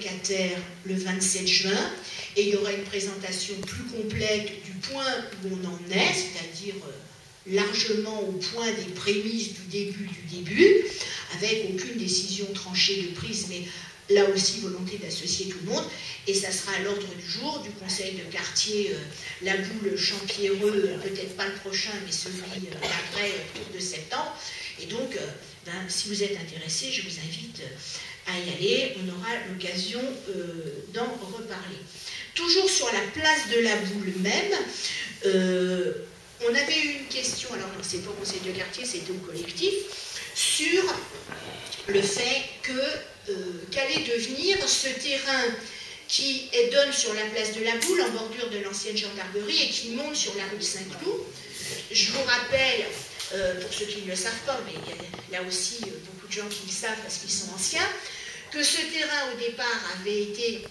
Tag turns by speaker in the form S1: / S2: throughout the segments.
S1: locataires le 27 juin, et il y aura une présentation plus complète du point où on en est, c'est-à-dire largement au point des prémices du début, avec aucune décision tranchée de prise, mais là aussi volonté d'associer tout le monde, et ça sera à l'ordre du jour du conseil de quartier La Boule Champierreux, peut-être pas le prochain, mais celui d'après, autour de septembre. Et donc, si vous êtes intéressés, je vous invite à y aller, on aura l'occasion d'en reparler. Toujours sur la place de La Boule même, on avait eu une question, alors non, c'est pas au conseil de quartier, c'était au collectif, sur le fait que qu'allait devenir ce terrain qui donne sur la place de La Boule, en bordure de l'ancienne gendarmerie, et qui monte sur la rue de Saint-Cloud. Je vous rappelle, pour ceux qui ne le savent pas, mais il y a là aussi beaucoup de gens qui le savent parce qu'ils sont anciens, que ce terrain au départ avait été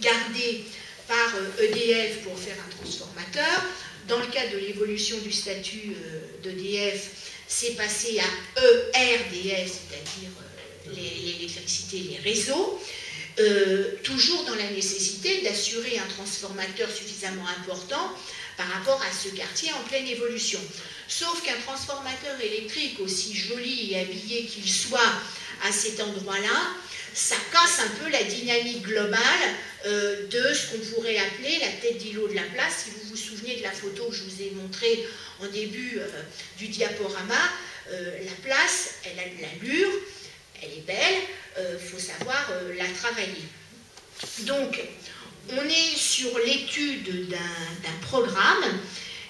S1: gardé par EDF pour faire un transformateur. Dans le cadre de l'évolution du statut d'EDF, c'est passé à ERDF, c'est-à-dire l'électricité, les réseaux, toujours dans la nécessité d'assurer un transformateur suffisamment important par rapport à ce quartier en pleine évolution. Sauf qu'un transformateur électrique, aussi joli et habillé qu'il soit à cet endroit-là, ça casse un peu la dynamique globale de ce qu'on pourrait appeler la tête d'îlot de la place. Si vous vous souvenez de la photo que je vous ai montrée en début du diaporama, la place, elle a de l'allure, elle est belle, faut savoir la travailler. Donc, on est sur l'étude d'un programme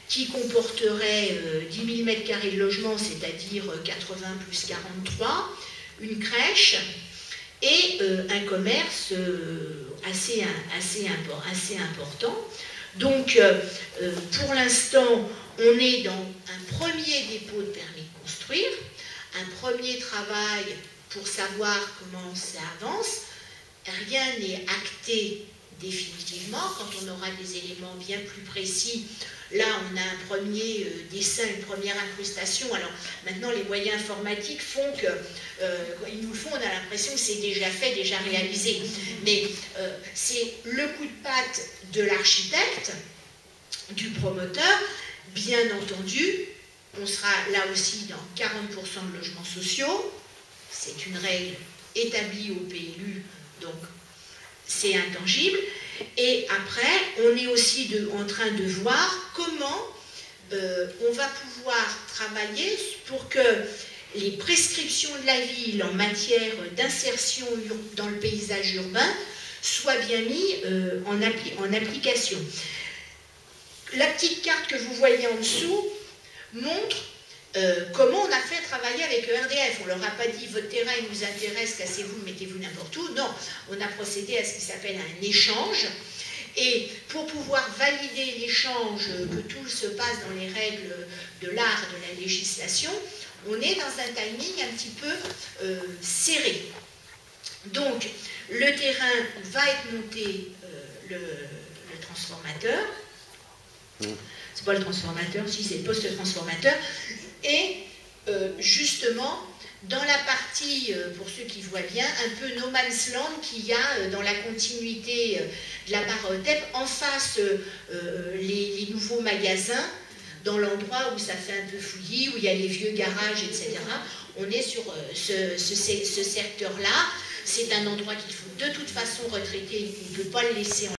S1: qui comporterait 10 000 m² de logement, c'est-à-dire 80 plus 43, une crèche et un commerce assez important. Donc, pour l'instant, on est dans un premier dépôt de permis de construire, un premier travail pour savoir comment ça avance. Rien n'est acté définitivement. Quand on aura des éléments bien plus précis, là on a un premier dessin, une première incrustation. Alors maintenant les moyens informatiques font que, quand ils nous le font, on a l'impression que c'est déjà fait, déjà réalisé. Mais c'est le coup de patte de l'architecte, du promoteur. Bien entendu, on sera là aussi dans 40% de logements sociaux. C'est une règle établie au PLU, donc c'est intangible. Et après, on est aussi en train de voir comment on va pouvoir travailler pour que les prescriptions de la ville en matière d'insertion dans le paysage urbain soient bien mises en application. La petite carte que vous voyez en dessous montre comment on a fait travailler avec ERDF. On ne leur a pas dit votre terrain il nous intéresse, cassez-vous, mettez-vous n'importe où. Non, on a procédé à ce qui s'appelle un échange. Et pour pouvoir valider l'échange, que tout se passe dans les règles de l'art, de la législation, on est dans un timing un petit peu serré. Donc, le terrain va être monté, le transformateur. C'est pas le transformateur, si c'est le poste-transformateur. Et justement, dans la partie, pour ceux qui voient bien, un peu no man's land qu'il y a dans la continuité de la barre TEP, en face les nouveaux magasins, dans l'endroit où ça fait un peu fouillis, où il y a les vieux garages, etc. On est sur ce secteur-là. C'est un endroit qu'il faut de toute façon retraiter, on ne peut pas le laisser en